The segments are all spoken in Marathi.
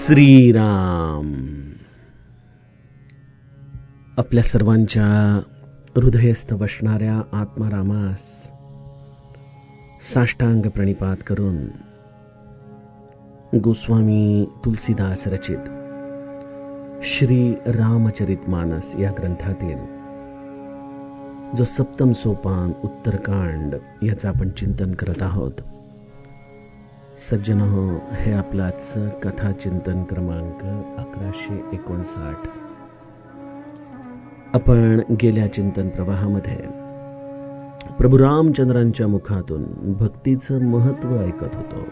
श्रीराम. आपल्या सर्वांच्या हृदयस्थ बसणाऱ्या आत्मारामास साष्टांग प्रणिपात करून गोस्वामी तुलसीदास रचित श्री रामचरितमानस या ग्रंथातील जो सप्तम सोपान उत्तरकांड याचं आपण चिंतन करत आहोत. सज्जनो, हे आपलाच कथा चिंतन क्रमांक 1159. आपण गेल्या चिंतन प्रवाहामध्ये प्रभू रामचंद्रांच्या मुखातून भक्तीचं महत्त्व ऐकत होतो.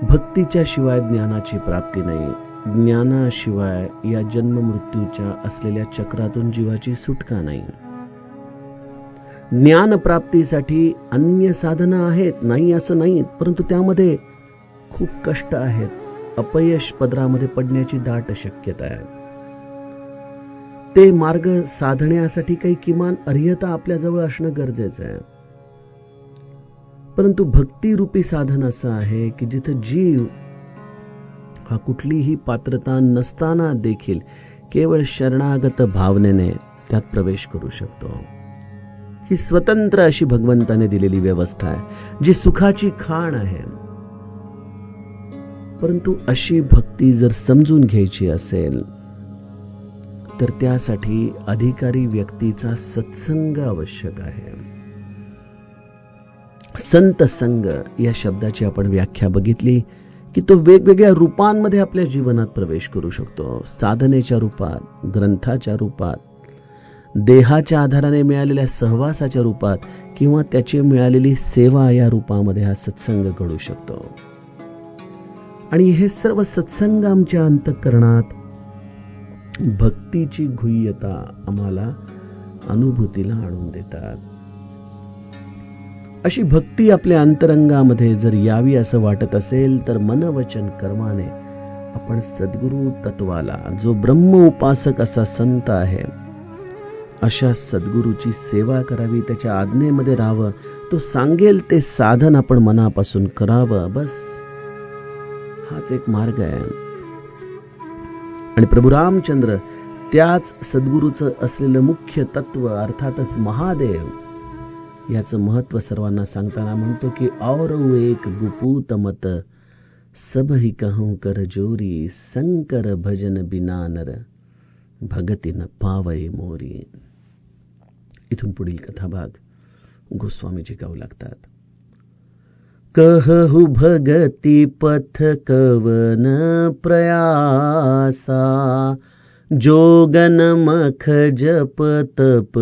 भक्तीच्या शिवाय ज्ञानाची प्राप्ती नाही, ज्ञानाशिवाय या जन्म मृत्यूच्या असलेल्या चक्रातून जीवाची सुटका नाही. ज्ञान प्राप्तीसाठी अन्य साधनं आहेत, नाही असं नाही, परंतु त्यामध्ये खूप कष्ट आहेत. अपयश पदरामध्ये पडण्याची दाट शक्यता आहे. ते मार्ग साधण्यासाठी काही किमान अर्हता आपल्याजवळ असणं गरजेचं आहे. परंतु भक्तिरूपी साधन असं आहे की जिथं जीव हा कुठलीही पात्रता नसताना देखील केवळ शरणागत भावनेने त्यात प्रवेश करू शकतो. ही स्वतंत्र अशी भगवंताने दिलेली व्यवस्था आहे, जी सुखाची खाण आहे. परंतु अशी भक्ती जर समजून घ्यायची असेल तर त्यासाठी अधिकारी व्यक्तीचा सत्संग आवश्यक आहे. संत संग या शब्दाची आपण व्याख्या बघितली की तो वेगवेगळ्या रूपांमध्ये आपल्या जीवनात प्रवेश करू शकतो. साधनेच्या रूपात, ग्रंथाच्या रूपात, देहाच्या आधाराने मिळालेल्या सहवासाच्या रूपात किंवा त्याची मिळालेली सेवा या रूपामध्ये हा सत्संग घडू शकतो. आणि हे सर्व सत्संग आमच्या अंतःकरणात भक्तीची गुह्यता आम्हाला अनुभूतीला आणून देतात. अशी भक्ती आपल्या अंतरंगामध्ये जर यावी असं वाटत असेल तर मन वचन कर्माने आपण सद्गुरु तत्वाला, जो ब्रह्म उपासक असा संत आहे, अशा सद्गुरूची सेवा करावी, त्याच्या आज्ञेमध्ये राहावं. तो सांगेल ते साधन आपण मनापासून करावं. बस हाच एक मार्ग आहे. आणि प्रभू रामचंद्र त्याच सद्गुरूचं असलेलं मुख्य तत्व अर्थातच महादेव याचं महत्व सर्वांना सांगताना म्हणतो की और एक गुपूत मत सब ही कहूं कर जोरी, शंकर भजन बिना नर भगती न पावई मोरी. इथून पुढील कथाभाग गोस्वामीजी गाऊ लागतात. कहु भगती पथ कवन प्रयासा, जोगन मख जप तप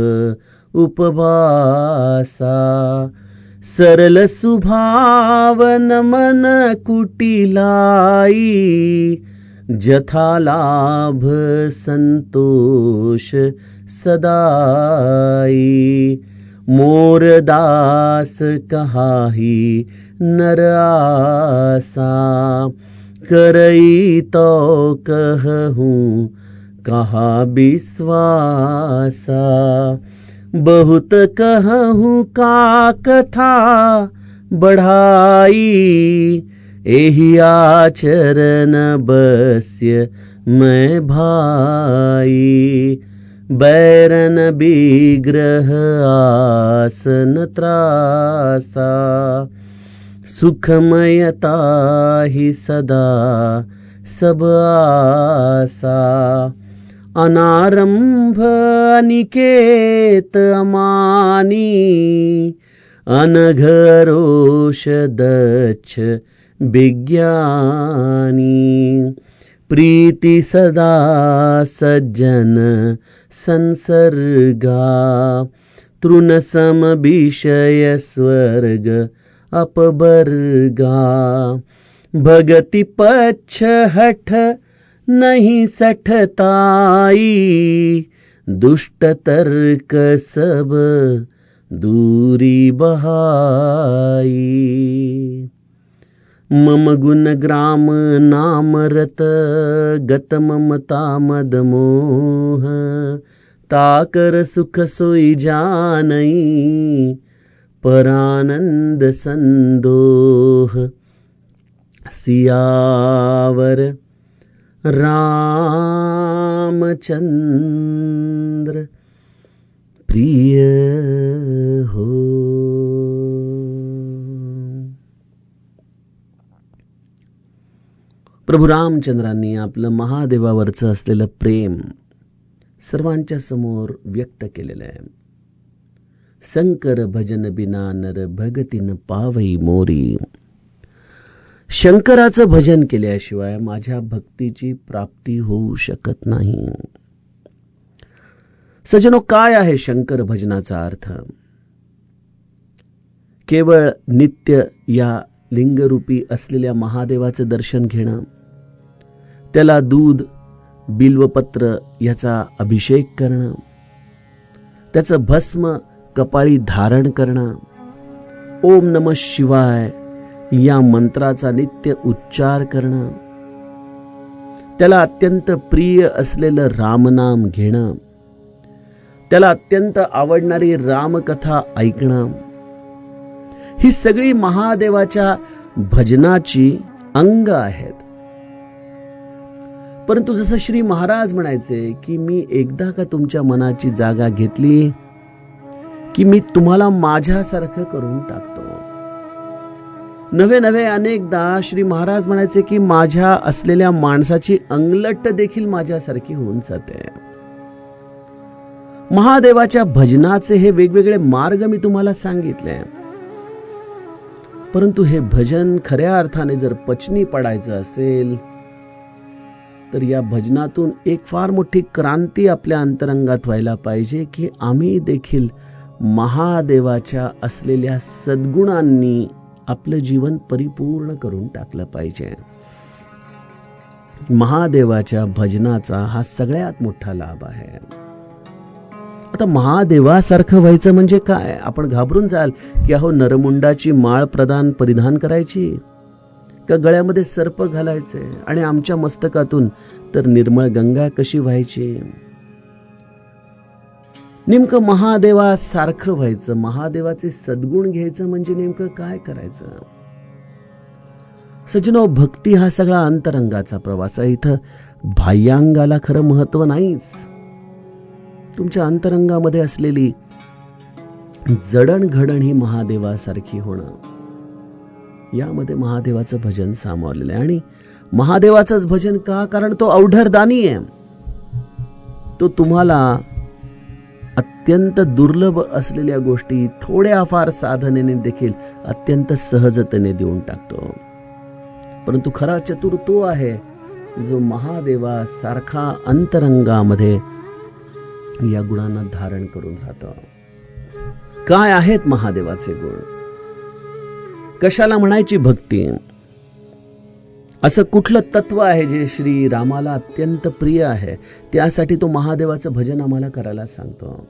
उपवासा, सरल सुभावन मन कुटिलाई, जथा लाभ संतोष सदाई, मोर दास कहाही नर आसा, करई तो कहूं कहा विश्वासा, बहुत कहूं का कथा बढ़ाई, एहि आचरण बस्य मैं भाई, बैरन विग्रह आसन त्रासा, सुखमयता ही सदा सब आसा, अनारंभ अनिकेत अमानी, अनघरोष दक्ष विज्ञानी, प्रीति सदा सज्जन संसर्गा, तृण सम विषय स्वर्ग अपवर्गा, भगति पक्ष हठ नहीं सठताई, दुष्ट तर्क सब दूरी बहाई, मम गुण ग्राम नाम रत गत ममता मद मोह, ताकर सुख सोई जानई, परानंद संदोह, सियावर रामचंद्र प्रिय हो. प्रभू रामचंद्रांनी आपलं महादेवावरचं असलेलं प्रेम सर्वांच्या समोर व्यक्त केलेलं आहे. शंकर भजन बिना नर भगतीन पावई मोरी. शंकराचं भजन केल्याशिवाय माझ्या भक्तीची प्राप्ती होऊ शकत नाही. सज्जनो, काय आहे शंकर भजनाचा अर्थ? केवळ नित्य या लिंगरूपी असलेल्या महादेवाचं दर्शन घेणं, त्याला दूध बिल्वपत्र याचा अभिषेक करणं, त्याचं भस्म कपाळी धारण करणं, ओम नमः शिवाय या मंत्राचा नित्य उच्चार करणं, त्याला अत्यंत प्रिय असलेलं रामनाम घेणं, त्याला अत्यंत आवडणारी रामकथा ऐकणं, ही सगळी महादेवाच्या भजनाची अंग आहेत. परंतु जसं श्री महाराज म्हणायचे की मी एकदा का तुमच्या मनाची जागा घेतली की मी तुम्हाला माझ्यासारखं करून टाकतो. नवे नवे अनेकदा श्री महाराज म्हणायचे की माझ्या असलेल्या माणसाची अंगलट देखील माझ्यासारखी होऊन जाते. महादेवाच्या भजनाचे हे वेगवेगळे मार्ग मी तुम्हाला सांगितले. परंतु हे भजन खऱ्या अर्थाने जर पचनी पडायचं असेल तर या भजनातून एक फार मोठी क्रांती आपल्या अंतरंगात व्हायला पाहिजे की आम्ही देखील महादेवाच्या असलेल्या सद्गुणांनी आपलं जीवन परिपूर्ण करून टाकलं पाहिजे. महादेवाच्या भजनाचा हा सगळ्यात मोठा लाभ आहे. आता महादेवासारखं व्हायचं म्हणजे काय? आपण घाबरून जाल की अहो नरमुंडाची माळ परिधान करायची का गळ्यामध्ये सर्प घालायचे आणि आमच्या मस्तकातून तर निर्मळ गंगा कशी व्हायची? नेमकं महादेवासारखं व्हायचं, महादेवाचे सद्गुण घ्यायचं म्हणजे नेमकं काय करायचं? सज्जनो, भक्ती हा सगळा अंतरंगाचा प्रवास आहे. इथं बाह्यांगाला खरं महत्व नाहीच. तुमच्या अंतरंगामध्ये असलेली जडणघडण ही महादेवासारखी होणं, यामध्ये महादेवाचं भजन सामावलेलं आहे. आणि महादेवाचंच भजन का? कारण तो अवढरदानी आहे. तो तुम्हाला अत्यंत दुर्लभ असलेल्या गोष्टी थोड्याफार साधनेने देखील अत्यंत सहजतेने देऊन टाकतो. परंतु खरा चतुर तो आहे जो महादेवासारखा अंतरंगामध्ये या गुणांना धारण करून राहतो. काय आहेत महादेवाचे गुण? कशाला म्हणायची भक्ती? असं कुठलं तत्व आहे जे श्री रामाला अत्यंत प्रिय आहे, त्यासाठी तो महादेवाचं भजन आम्हाला करायला सांगतो?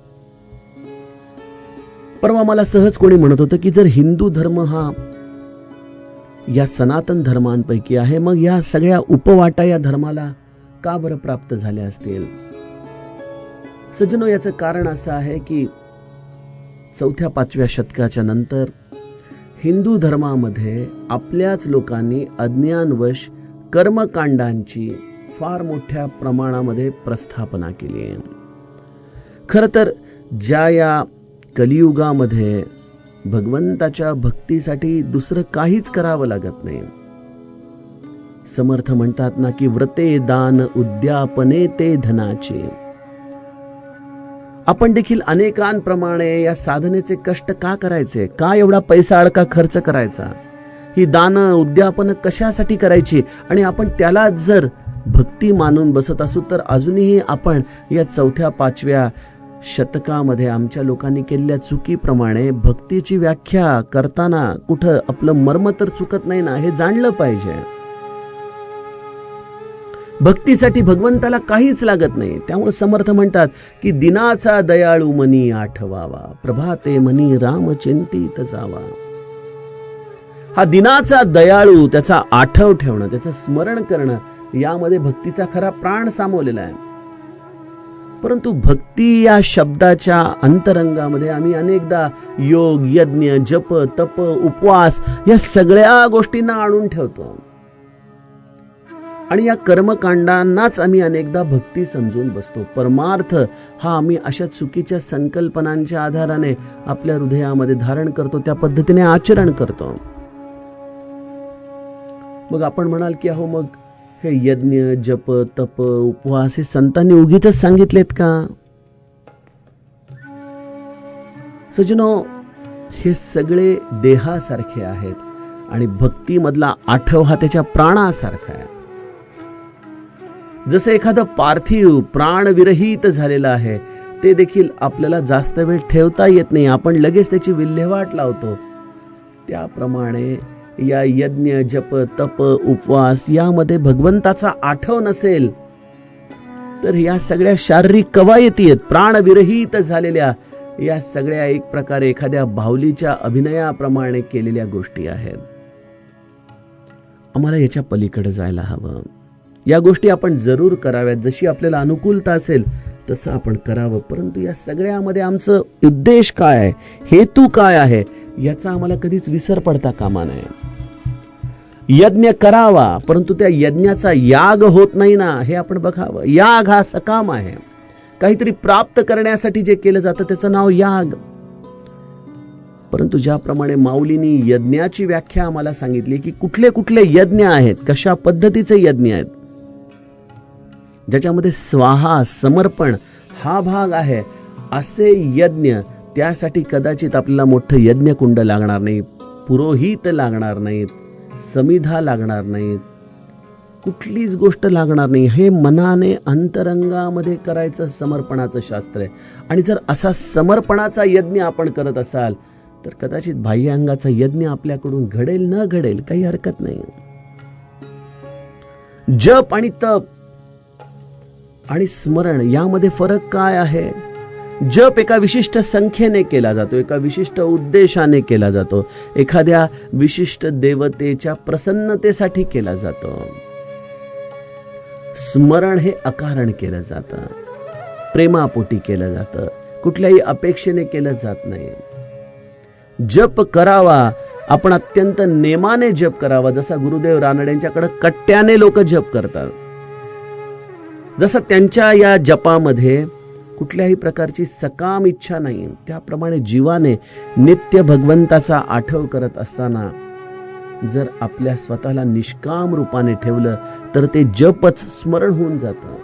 परवा मला सहज कोणी म्हणत होतं की जर हिंदू धर्म हा या सनातन धर्मांपैकी आहे, मग या सगळ्या उपवाटा या धर्माला का बरं प्राप्त झाल्या असतील? सज्जनो, याचं कारण असं आहे की 4-5व्या शतकाच्या नंतर हिंदू धर्मामध्ये आपल्याच लोकांनी अज्ञानवश कर्मकांडांची फार मोठ्या प्रमाणामध्ये प्रस्थापना केली आहे. खरं तर ज्या या कलियुगामध्ये भगवंताच्या भक्तीसाठी दुसरं काहीच करावं लागत नाही. समर्थ म्हणतात ना की व्रते दान उद्यापने ते धनाचे. आपण देखील अनेकांप्रमाणे या साधनेचे कष्ट का करायचे? का एवढा पैसा अडका खर्च करायचा? ही दान उद्यापन कशासाठी करायची? आणि आपण त्याला जर भक्ती मानून बसत असू तर अजूनही आपण या 4-5व्या शतकामध्ये आमच्या लोकांनी केलेल्या चुकीप्रमाणे भक्तीची व्याख्या करताना कुठं आपलं मर्म तर चुकत नाही ना, हे जाणलं पाहिजे. भक्तीसाठी भगवंताला काहीच लागत नाही. त्यामुळे समर्थ म्हणतात की दिनाचा दयाळू मनी आठवावा, प्रभाते मनी राम चिंतित जावा. हा दिनाचा दयाळू, त्याचा आठव ठेवणं, त्याचं स्मरण करणं, यामध्ये भक्तीचा खरा प्राण सामावलेला आहे. परंतु भक्ती या शब्दाच्या अंतरंगामध्ये आम्ही अनेकदा योग, यज्ञ, जप, तप, उपवास या सगळ्या गोष्टींना आणून ठेवतो. आणि या कर्मकांडांनाच आम्ही अनेकदा भक्ती समजून बसतो. परमार्थ हा आम्ही अशा चुकीच्या संकल्पनांच्या आधाराने आपल्या हृदयामध्ये धारण करतो, त्या पद्धतीने आचरण करतो. मग आपण म्हणाल की अहो, मग हे यज्ञ, जप, तप, उपवास हे संतांनी उगीचच सांगितलेत का? सज्जनो, हे सगळे देहासारखे आहेत आणि भक्तीमधला आठव हा त्याच्या प्राणासारखा आहे. जसे एखादं पार्थिव प्राणविरहित झालेलं आहे, ते देखील आपल्याला जास्त वेळ ठेवता येत नाही, आपण लगेच त्याची विल्हेवाट लावतो. त्याप्रमाणे या यज्ञ, जप, तप, उपवास यामध्ये भगवंताचा आठव नसेल तर या सगळ्या शारीरिक कवायती आहेत, प्राणविरहित झालेल्या, या सगळ्या एक प्रकारे एखाद्या बाहुलीच्या अभिनयाप्रमाणे केलेल्या गोष्टी आहेत. आम्हाला याच्या पलीकडे जायला हवं. या गोष्टी आपण जरूर कराव्यात, जशी आपल्याला अनुकूलता असेल तसं आपण करावं. परंतु या सगळ्यामध्ये आमचं उद्देश काय आहे, हेतू काय आहे, याचा आम्हाला कधीच विसर पडता कामा नये. यज्ञ करावा, परंतु त्या यज्ञाचा याग होत नाही ना, हे आपण बघावं. याग हा सकाम आहे, काहीतरी प्राप्त करण्यासाठी जे केलं जातं त्याचं नाव याग. परंतु ज्याप्रमाणे माऊलींनी यज्ञाची व्याख्या आम्हाला सांगितली की कुठले कुठले यज्ञ आहेत, कशा पद्धतीचे यज्ञ आहेत, ज्याच्यामध्ये स्वाहा समर्पण हा भाग आहे, असे यज्ञ, त्यासाठी कदाचित आपल्याला मोठं यज्ञकुंड लागणार नाही, पुरोहित लागणार नाहीत, समिधा लागणार नाहीत, कुठलीच गोष्ट लागणार नाही. हे मनाने अंतरंगामध्ये करायचं समर्पणाचं शास्त्र आहे. आणि जर असा समर्पणाचा यज्ञ आपण करत असाल तर कदाचित बाह्य अंगाचा यज्ञ आपल्याकडून घडेल न घडेल काही हरकत नाही. जप आणि तप आणि स्मरण यामध्ये फरक काय आहे? जप एका विशिष्ट संख्येने केला जातो, एका विशिष्ट उद्देशाने केला जातो, एखाद्या विशिष्ट देवतेच्या प्रसन्नतेसाठी केला जातो. स्मरण हे अकारण केलं जातं, प्रेमापोटी केलं जातं, कुठल्याही अपेक्षेने केलं जात नाही. जप करावा, आपण अत्यंत नेमाने जप करावा, जसा गुरुदेव रानडेंच्याकडे कट्ट्याने लोक जप करतात. जसं त्यांच्या या जपामध्ये कुठल्याही प्रकारची सकाम इच्छा नाही, त्याप्रमाणे जीवाने नित्य भगवंताचा आठव करत असताना जर आपल्या स्वतःला निष्काम रूपाने ठेवलं तर ते जपच स्मरण होऊन जातं.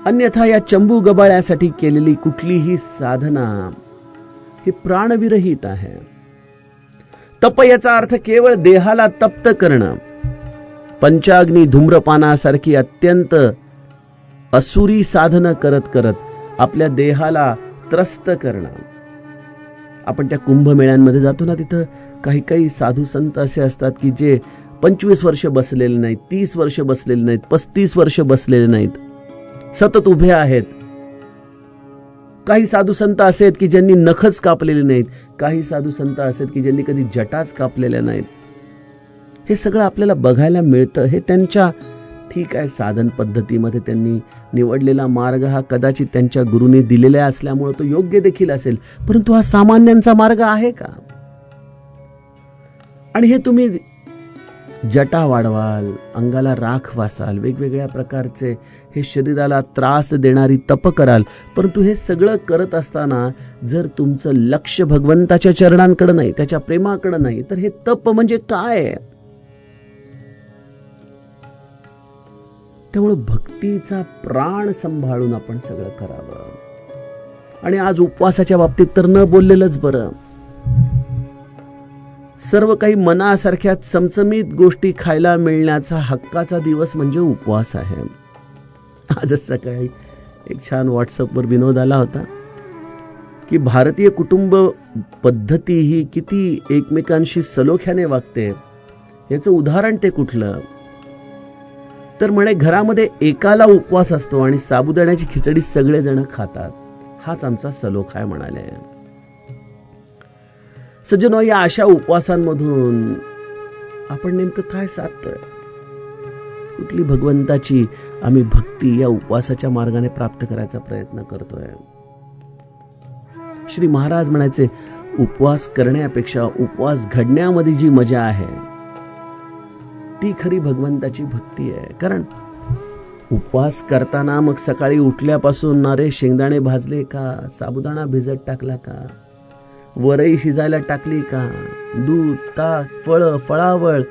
अन्यथा या चंबू गबाळ्यासाठी केलेली कुठलीही साधना ही प्राणविरहित आहे. तप याचा अर्थ केवळ देहाला तप्त करणं, पंचाग्नी धूम्रपानासारखी अत्यंत असुरी साधनं करत करत आपल्या देहाला त्रस्त करणं. आपण त्या कुंभमेळ्यांमध्ये जातो ना, तिथं काही काही साधू संत असे असतात की जे 25 वर्ष बसलेले नाहीत, 30 वर्ष बसलेले नाहीत, 35 वर्ष बसलेले नाहीत, सतत उभे आहेत. काही साधू संत असे आहेत की ज्यांनी नखच कापलेले नाहीत, काही साधू संत असे आहेत की ज्यांनी कधी जटाच कापलेल्या नाहीत. हे सगळं आपल्याला बघायला मिळतं. हे त्यांच्या ठीक आहे साधन पद्धतीमध्ये त्यांनी निवडलेला मार्ग हा कदाचित त्यांच्या गुरूंनी दिलेला असल्यामुळे तो योग्य देखील असेल, परंतु हा सामान्यांचा मार्ग आहे का? आणि हे तुम्ही जटा वाढवाल, अंगाला राख वासाल, वेगवेगळ्या प्रकारचे हे शरीराला त्रास देणारी तप कराल, परंतु हे सगळं करत असताना जर तुमचं लक्ष भगवंताच्या चरणांकडे नाही, त्याच्या प्रेमाकडे नाही, तर हे तप म्हणजे काय? त्यामुळे भक्तीचा प्राण सांभाळून आपण सगळं करावं. आणि आज उपवासाच्या बाबतीत तर न बोललेलंच बरं. सर्व काही मनासारख्या चमचमीत गोष्टी खायला मिळण्याचा हक्काचा दिवस म्हणजे उपवास आहे. आजच सकाळी एक छान व्हॉट्सअपवर विनोद आला होता की भारतीय कुटुंब पद्धती ही किती एकमेकांशी सलोख्याने वागते. याचं उदाहरण ते कुठलं? तर म्हणे घरामध्ये एकाला उपवास असतो आणि साबुदाण्याची खिचडी सगळेजण खातात. हाच आमचा सलोखा आहे म्हणाले. सज्जनो, या अशा उपवासांमधून आपण नेमकं काय साधतोय? कुठली भगवंताची आम्ही भक्ती या उपवासाच्या मार्गाने प्राप्त करायचा प्रयत्न करतोय? श्री महाराज म्हणायचे, उपवास करण्यापेक्षा उपवास घडण्यामध्ये जी मजा आहे ती खरी भगवंताची भक्ती आहे. कारण उपवास करताना मग सकाळी उठल्यापासून नारे शेंगदाणे भाजले का, साबुदाणा भिजत टाकला का, वरई शिजायला टाकली का, दूध, ताक, फळावळ,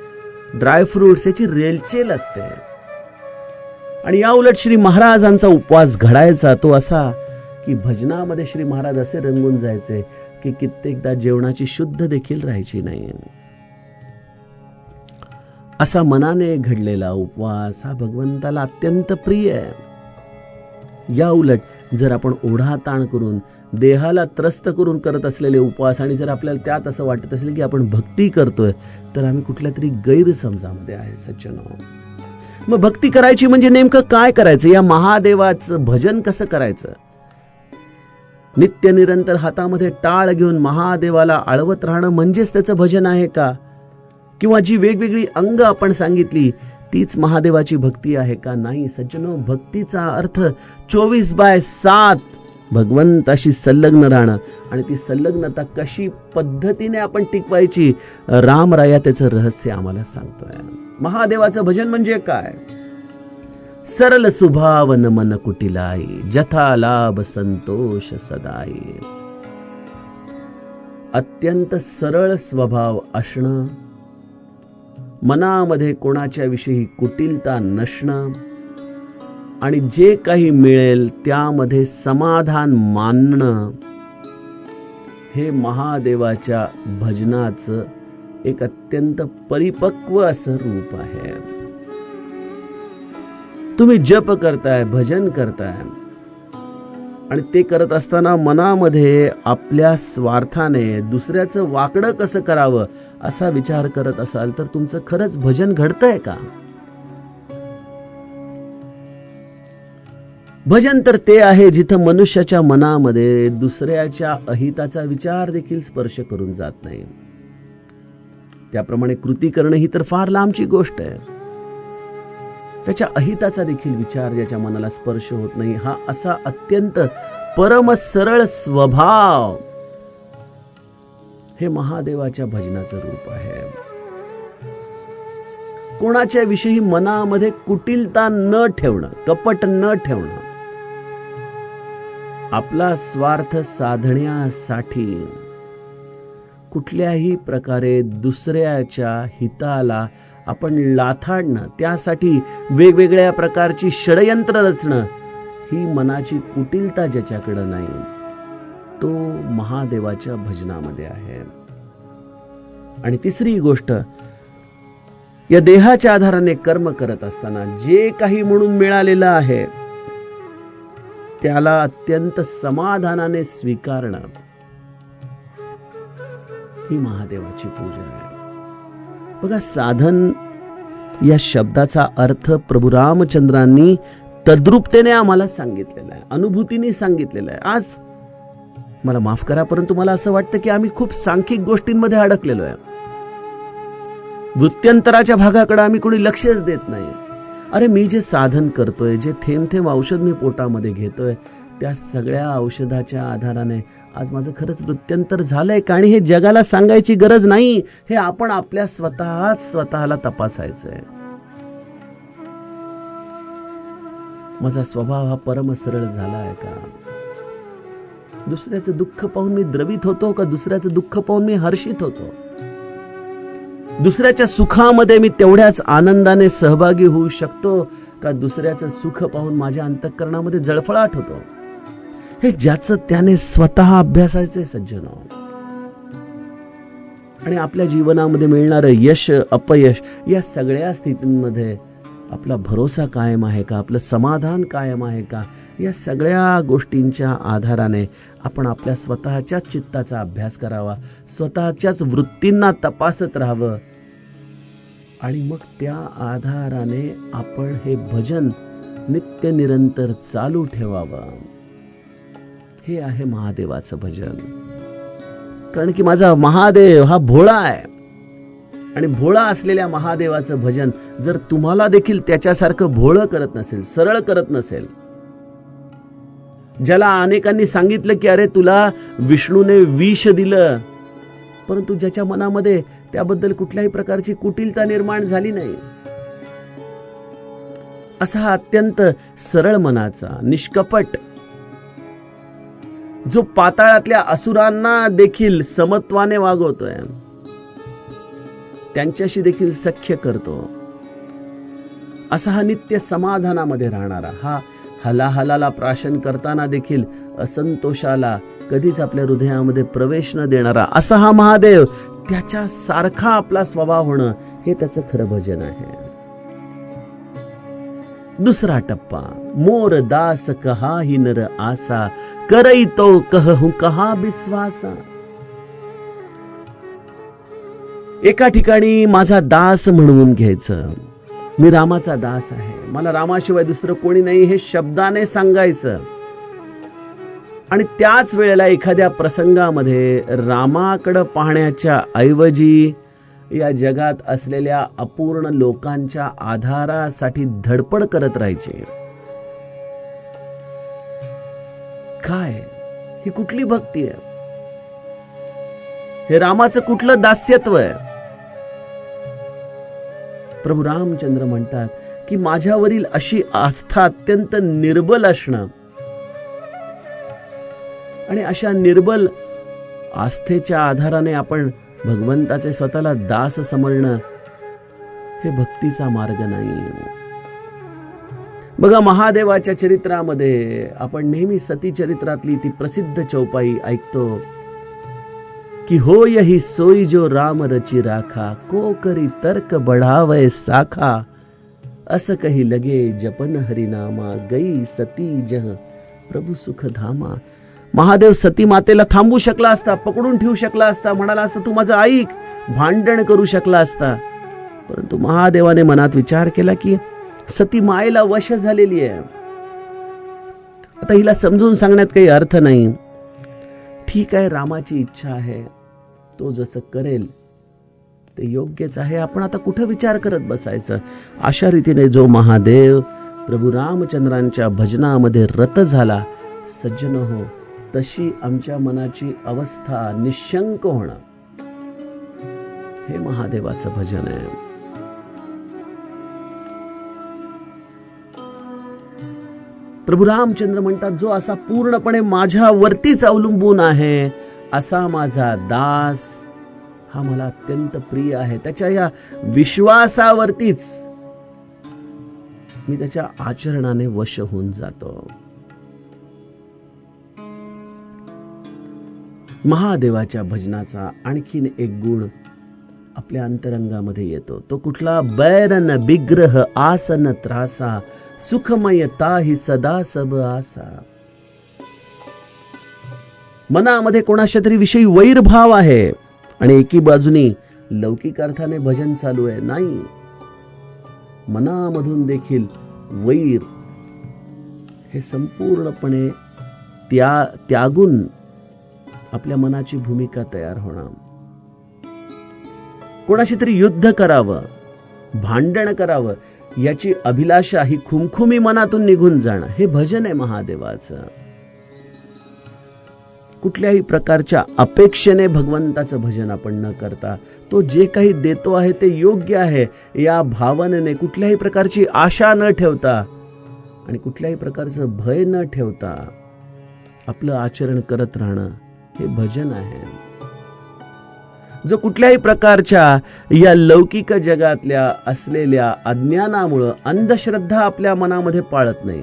ड्रायफ्रुट्स याची रेलचेल असते. आणि या उलट श्री महाराजांचा उपवास घडायचा तो असा की भजनामध्ये श्री महाराज असे रंगून जायचे की कित्येकदा जेवणाची शुद्ध देखील राहायची नाही. असा मनाने घडलेला उपवास हा भगवंताला अत्यंत प्रिय आहे. या उलट जर आपण ओढा ताण करून देहाला त्रस्त करून करत असलेले उपवास आणि जर आपल्याला त्यात असं वाटत असेल की आपण भक्ती करतोय तर आम्ही कुठल्या तरी गैरसमजामध्ये आहे सज्जनो. मग भक्ती करायची म्हणजे नेमकं काय करायचं, या महादेवाचं भजन कसं करायचं. नित्य निरंतर हातामध्ये टाळ घेऊन महादेवाला आळवत राहणं म्हणजेच त्याचं भजन आहे का, किंवा जी वेगवेगळी अंग आपण सांगितली तीच महादेवाची भक्ती आहे का. नाही सज्जनो, भक्तीचा अर्थ 24/7 भगवंताशी संलग्न राहणं. आणि ती संलग्नता कशी पद्धतीने आपण टिकवायची, रामराया त्याचं रहस्य आम्हाला सांगतोय. महादेवाचं भजन म्हणजे काय, सरल सुभावन मन कुटिलाई, जथा लाभ संतोष सदाई. अत्यंत सरळ स्वभाव असणं, मनामध्ये कोणाच्या विषयी कुटिलता नसणं आणि जे काही मिळेल त्यामध्ये समाधान मानणं, हे महादेवाच्या भजनाचं एक अत्यंत परिपक्व असं रूप आहे. तुम्ही जप करताय, भजन करताय आणि ते करत असताना मनामध्ये आपल्या स्वार्थाने दुसऱ्याचं वाकडं कसं करावं असा विचार करत असाल तर तुमचं खरंच भजन घडतंय का. भजन तर ते आहे जिथं मनुष्याच्या मनामध्ये दुसऱ्याच्या अहिताचा विचार देखील स्पर्श करून जात नाही. त्याप्रमाणे कृती करणं ही तर फार लांबची गोष्ट आहे. त्याच्या अहिताचा देखील विचार ज्याच्या मनाला स्पर्श होत नाही, हा असा अत्यंत परम सरळ स्वभाव हे महादेवाच्या भजनाचं रूप आहे. कोणाच्या विषयी मनामध्ये कुटिलता न ठेवणं, कपट न ठेवणं, आपला स्वार्थ साधण्यासाठी कुठल्याही प्रकारे दुसऱ्याच्या हिताला आपण लाथाडणं, त्यासाठी वेगवेगळ्या प्रकारची षडयंत्र रचणं, ही मनाची कुटिलता ज्याच्याकडे नाही तो महादेवाच्या भजनामध्ये आहे. आणि तिसरी गोष्ट, या देहाच्या आधाराने कर्म करत असताना जे काही म्हणून मिळालेलं आहे त्याला अत्यंत समाधानाने स्वीकारणं, ही महादेवाची पूजा आहे. बघा, साधन या शब्दाचा अर्थ प्रभू रामचंद्रांनी तद्रूपतेने आम्हाला सांगितलेला आहे, अनुभूतीने सांगितलेला आहे. आज मला माफ करा परंतु मला असं वाटतं की आम्ही खूप सांख्यिक गोष्टींमध्ये अडकलेलो आहे. वृत्त्यंतराच्या भागाकडे आम्ही कोणी लक्षच देत नाही. अरे, मी जे साधन करतोय, जे थेंब थेंब औषध मी पोटामध्ये घेतोय, त्या सगळ्या औषधाच्या आधाराने आज माझं खरंच वृत्त्यंतर झालंय का, आणि हे जगाला सांगायची गरज नाही, हे आपण आपल्या स्वतःला तपासायचंय. माझा स्वभाव हा परम सरळ झाला आहे का, दुसऱ्याचं दुःख पाहून मी द्रवित होतो का, दुसऱ्याचं दुःख पाहून मी हर्षित होतो, दुसऱ्याच्या सुखामध्ये मी तेवढ्याच आनंदाने सहभागी होऊ शकतो का, दुसऱ्याचं सुख पाहून माझ्या अंतःकरणामध्ये जळफळाट होतो. हे ज्याचं त्याने स्वतः अभ्यासायचे सज्जनो. आणि आपल्या जीवनामध्ये मिळणारं यश अपयश या सगळ्या स्थितींमध्ये आपला भरोसा कायम आहे का, आपलं समाधान कायम आहे का, या सगळ्या गोष्टींच्या आधाराने आपण आपल्या स्वतःच्याच चित्ताचा अभ्यास करावा, स्वतःच्याच वृत्तींना तपासत राहावं आणि मग त्या आधाराने आपण हे भजन नित्य निरंतर चालू ठेवावं. हे आहे महादेवाचं भजन. कारण की माझा महादेव हा भोळा आहे आणि भोळा असलेल्या महादेवाचं भजन जर तुम्हाला देखील त्याच्यासारखं भोळं करत नसेल, सरळ करत नसेल, ज्याला अनेकांनी सांगितलं की अरे तुला विष्णूने विष दिलं, परंतु ज्याच्या मनामध्ये त्याबद्दल कुठल्याही प्रकारची कुटिलता निर्माण झाली नाही, असा हा अत्यंत सरळ मनाचा, निष्कपट, जो पाताळातल्या असुरांना देखील समत्वाने वागवतोय, त्यांच्याशी देखील सख्य करतो, असा हा नित्य समाधानामध्ये राहणारा, हा हलाहलाला प्राशन करताना देखील असंतोषाला कधीच आपल्या हृदयामध्ये प्रवेश न देणारा असा हा महादेव, त्याच्या सारखा आपला स्वभाव होणं हे त्याचं खरं भजन आहे. दुसरा टप्पा, मोर दास कहा ही नर आसा, करई तो कहूं कहा विश्वासा. एका ठिकाणी माझा दास म्हणून घ्यायचं, मी रामाचा दास आहे, मला रामाशिवाय दुसरं कोणी नाही हे शब्दाने सांगायचं. आणि त्याच वेळेला एखाद्या प्रसंगामध्ये रामाकडे पाहण्याच्या ऐवजी या जगात असलेल्या अपूर्ण लोकांच्या आधारासाठी धडपड करत राहायची. काय ही कुठली भक्ती आहे? हे रामाचं कुठलं दास्यत्व आहे? प्रभू रामचंद्र म्हणतात की माझ्यावरील अशी आस्था अत्यंत निर्बल असणं आणि अशा निर्बल आस्थेच्या आधाराने आपण भगवंताचे स्वतःला दास समजणं हे भक्तीचा मार्ग नाही. बघा, महादेवाच्या चरित्रामध्ये आपण नेहमी सती चरित्रातली ती प्रसिद्ध चौपाई ऐकतो की हो यही सोई जो राम रची राखा, को करी तर्क बढ़ावे साखा, अस कही लगे जपन हरिनामा, गई सती जह प्रभू सुख धामा. महादेव सती मातेला थांबू शकला असता, पकडून ठेवू शकला असता, म्हणाला असता तू माझं ऐक, भांडण करू शकला असता. परंतु महादेवाने मनात विचार केला की सती मायेला वश झालेली आहे, आता हिला समजून सांगण्यात काही अर्थ नाही. ठीक आहे, रामाची इच्छा आहे, तो जसं करेल ते योग्यच आहे, आपण आता कुठं विचार करत बसायचं. अशा रीतीने जो महादेव प्रभू रामचंद्रांच्या भजनामध्ये रत झाला, सज्जन हो, तशी आमच्या मनाची अवस्था निशंक होणं हे महादेवाचं भजन आहे. प्रभू रामचंद्र म्हणतात, जो असा पूर्णपणे माझ्यावरतीच अवलंबून आहे असा माझा दास हा मला अत्यंत प्रिय आहे. त्याच्या या विश्वासावरतीच मी त्याच्या आचरणाने वश होऊन जातो. महादेवाच्या भजनाचा आणखीन एक गुण आपल्या अंतरंगामध्ये येतो, तो कुठला? बैरन बिग्रह आसन त्रासा, सुखमयता ही सदा सब आसा. मनामध्ये कोणाच्या तरी विषयी वैरभाव आहे आणि एकी बाजूनी लौकिक अर्थाने भजन चालू आहे. नाही, मनामधून देखील वैर हे संपूर्णपणे त्यागून आपल्या मनाची भूमिका तयार होणं, कोणाशी तरी युद्ध करावं, भांडण करावं याची अभिलाषा ही खुमखुमी मनातून निघून जाणं हे भजन आहे महादेवाचं. कुठल्याही प्रकारच्या अपेक्षेने भगवंताचं भजन आपण न करता, तो जे काही देतो आहे ते योग्य आहे या भावनेने, कुठल्याही प्रकारची आशा न ठेवता आणि कुठल्याही प्रकारचं भय न ठेवता आपलं आचरण करत राहणं हे भजन आहे. जो कुठल्याही प्रकारच्या या लौकिक जगातल्या असलेल्या अज्ञानामुळे अंधश्रद्धा आपल्या मनामध्ये पाळत नाही,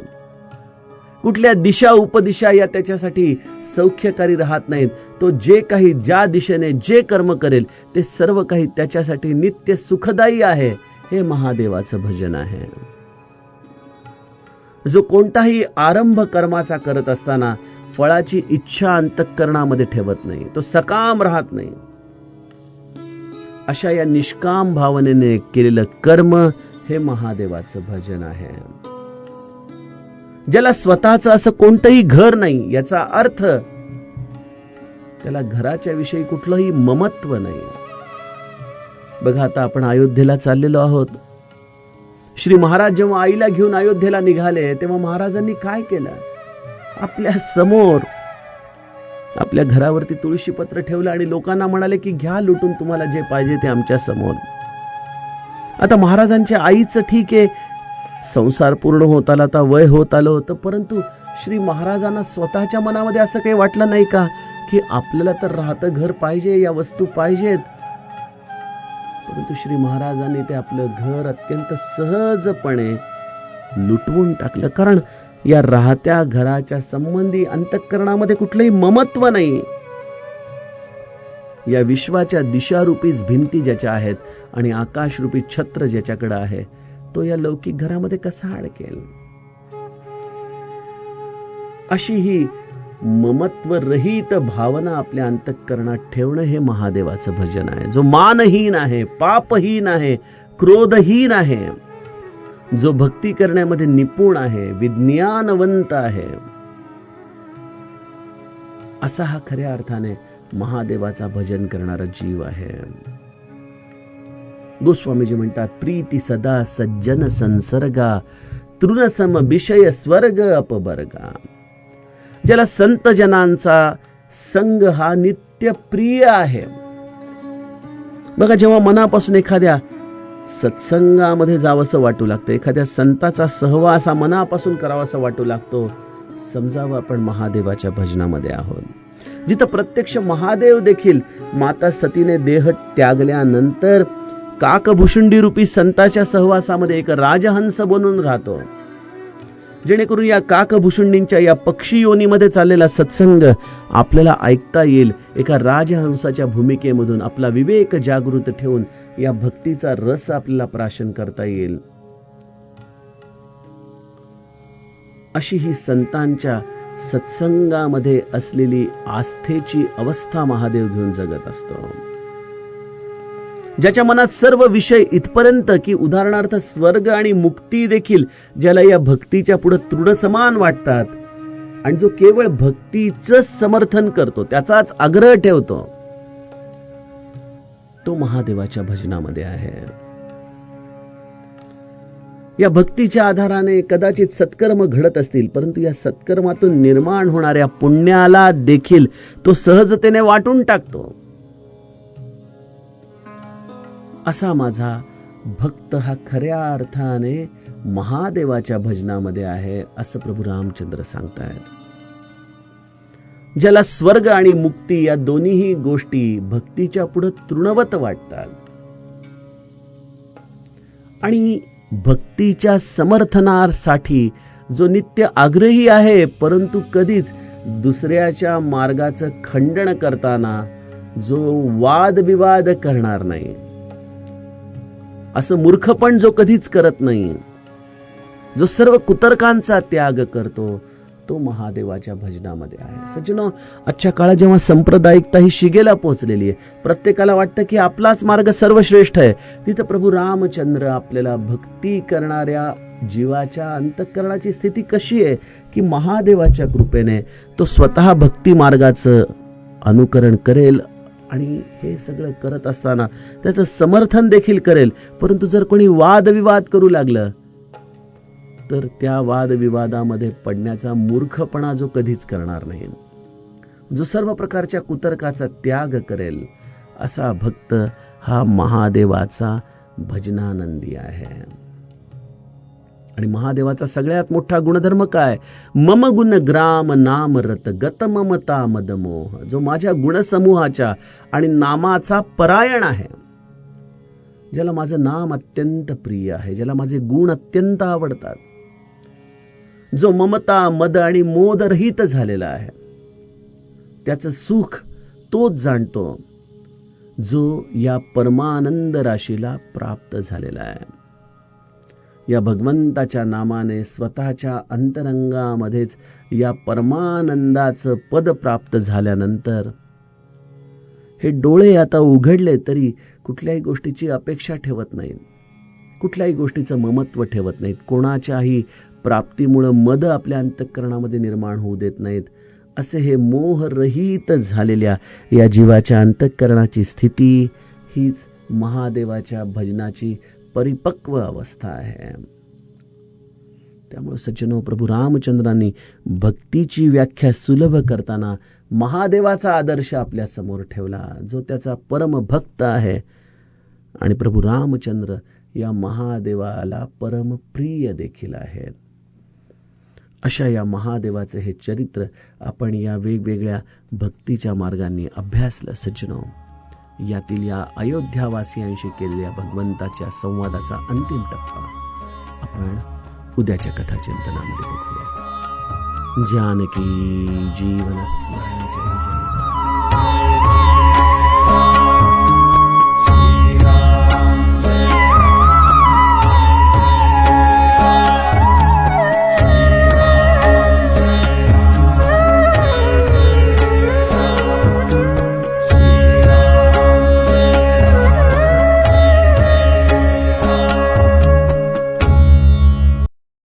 कुठल्या दिशा उपदिशा या त्याच्यासाठी सौख्यकारी राहत नाहीत, तो जे काही ज्या दिशेने जे कर्म करेल ते सर्व काही त्याच्यासाठी नित्य सुखदायी आहे हे महादेवाचं भजन आहे. जो कोणताही आरंभ कर्माचा करत असताना फळाची इच्छा अंतःकरणामध्ये ठेवत नाही, तो सकाम राहत नाही, अशा या निष्काम भावनेने केलेलं कर्म हे महादेवाचं भजन आहे. ज्याला स्वतःचं असं कोणतंही घर नाही, याचा अर्थ त्याला घराच्या विषयी कुठलंही ममत्व नाही. बघा, आता आपण अयोध्येला चाललेलो आहोत. श्री महाराज जेव्हा आईला घेऊन अयोध्येला निघाले तेव्हा महाराजांनी काय केलं? आपल्या समोर आपल्या घरावरती तुळशीपत्र ठेवलं आणि लोकांना म्हणाले की घ्या लुटून, तुम्हाला जे पाहिजे ते आमच्या समोर. आता महाराजांच्या आईचं ठीक आहे, संसार पूर्ण होत आला, आता वय होत आलं होतं, परंतु श्री महाराजांना स्वतःच्या मनामध्ये असं काही वाटलं नाही का की आपल्याला तर राहतं घर पाहिजे, या वस्तू पाहिजेत. परंतु श्री महाराजांनी ते आपलं घर अत्यंत सहजपणे लुटवून टाकलं, कारण या राहत्या घराच्या संबंधी अंतःकरणामध्ये कुठलंही ममत्व नाही. या विश्वाच्या दिशारूपीच भिंती ज्याच्या आहेत आणि आकाशरूपी छत्र ज्याच्याकडे आहे, तो या लौकिक घरामध्ये कसा अडकेल? अशी ही ममत्व रहित भावना आपल्या अंतःकरणात ठेवणं हे महादेवाचं भजन आहे. जो मानहीन आहे, पापहीन आहे, क्रोधहीन आहे, जो भक्ती करण्यामध्ये निपुण आहे, विज्ञानवंत आहे, असा हा खऱ्या अर्थाने महादेवाचा भजन करणारा जीव आहे. गोस्वामीजी म्हणतात, प्रीती सदा सज्जन संसर्गा, तृणसम विषय स्वर्ग अपवर्गा. ज्याला संत जनांचा संग हा नित्य प्रिय आहे. बघा, जेव्हा मनापासून एखाद्या सत्संगामध्ये जावंसं वाटू लागतं, एखाद्या संताचा सहवास हा मनापासून करावासा वाटू लागतो, समजावं आपण महादेवाच्या भजनामध्ये आहोत. जिथं प्रत्यक्ष महादेव देखील माता सतीने देह त्यागल्यानंतर काकभूषुंडी रूपी संताच्या सहवासामध्ये एक राजहंस बनून राहतो, जेणेकरून या काकभूषुंडींच्या या पक्षी योनीमध्ये चाललेला सत्संग आपल्याला ऐकता येईल. एका राजहंसाच्या भूमिकेमधून आपला विवेक जागृत ठेवून या भक्तीचा रस आपल्याला प्राशन करता येईल. अशी ही संतांच्या सत्संगामध्ये असलेली आस्थेची अवस्था महादेव घेऊन जगत असतो. ज्याच्या मनात सर्व विषय इथपर्यंत की उदाहरणार्थ स्वर्ग आणि मुक्ती देखील ज्याला या भक्तीच्या पुढे तृणसमान वाटतात, आणि जो केवळ भक्तीचं समर्थन करतो, त्याचाच आग्रह ठेवतो, तो महादेवाच्या भजनामध्ये आहे. या भक्तीच्या आधाराने कदाचित सत्कर्म घडत असतील, परंतु या सत्कर्मातून निर्माण होणाऱ्या पुण्याला देखील तो सहजतेने वाटून टाकतो. असा माझा भक्त हा खऱ्या अर्थाने महादेवाच्या भजनामध्ये आहे, असं प्रभू रामचंद्र सांगतायत. ज्याला स्वर्ग आणि मुक्ती या दोन्हीही गोष्टी भक्तीच्या पुढे तृणवत वाटतात, आणि भक्तीच्या समर्थनासाठी जो नित्य आग्रही आहे, परंतु कधीच दुसऱ्याच्या मार्गाचं खंडन करताना जो वादविवाद करणार नाही, असं मूर्खपण जो कधीच करत नाही, जो सर्व कुतर्कांचा त्याग करतो, तो महादेवाच्या भजनामध्ये आहे. सज्जनो, आजच्या काळात जेव्हा संप्रदायिकता ही शिगेला पोहोचलेली आहे, प्रत्येकाला वाटतं की आपलाच मार्ग सर्वश्रेष्ठ आहे, तिथं प्रभू रामचंद्र आपल्याला भक्ती करणाऱ्या जीवाच्या अंतःकरणाची स्थिती कशी आहे की महादेवाच्या कृपेने तो स्वतः भक्ती मार्गाचं अनुकरण करेल, आणि हे सगळं करत असताना त्याचं समर्थन देखील करेल. परंतु जर कोणी वादविवाद करू लागलं तर त्या वादविवादामध्ये पडण्याचा मूर्खपणा जो कधीच करणार नाही, जो सर्व प्रकारच्या कुतर्काचा त्याग करेल, असा भक्त हा महादेवाचा भजनानंदी आहे. आणि महादेवाचा सगळ्यात मोठा गुणधर्म काय? मम गुण ग्राम नाम रत गत ममता मदमोह. जो माझ्या गुणसमूहाच्या आणि नामाचा परायण आहे, ज्याला माझं नाम अत्यंत प्रिय आहे, ज्याला माझे गुण अत्यंत आवडतात, जो ममता मद आणि मोद रहित झालेला आहे, त्याचं सुख तोच जाणतो जो या परमानंद राशीला प्राप्त झालेला आहे. या भगवंताच्या नामाने स्वतःच्या अंतरंगामध्येच या परमानंदाचं पद प्राप्त झाल्यानंतर हे डोळे आता उघडले तरी कुठल्याही गोष्टीची अपेक्षा ठेवत नाहीत, कुठल्याही गोष्टीचं ममत्व ठेवत नाहीत, कोणाच्याही प्राप्तीमुळे मद आपल्या अंतःकरणामध्ये निर्माण होऊ देत नाहीत. असे हे मोहरहित झालेल्या या जीवाच्या अंतःकरणाची स्थिती हीच महादेवाच्या भजनाची परिपक्व अवस्था आहे. त्यामुळे सज्जनो, प्रभू रामचंद्रांनी भक्तीची व्याख्या सुलभ करताना महादेवाचा आदर्श आपल्या समोर ठेवला, जो त्याचा परम भक्त आहे. आणि प्रभू रामचंद्र या महादेवाला परमप्रिय देखील आहे. अशा या महादेवाचे हे चरित्र आपण या वेगवेगळ्या भक्तीच्या मार्गांनी अभ्यासलं सज्जनो. यातील या अयोध्यावासियांशी केलेल्या भगवंताच्या संवादाचा अंतिम टप्पा आपण उद्याच्या कथा चिंतनामध्ये बघूया. जानकी जीवन स्मरण जय जय.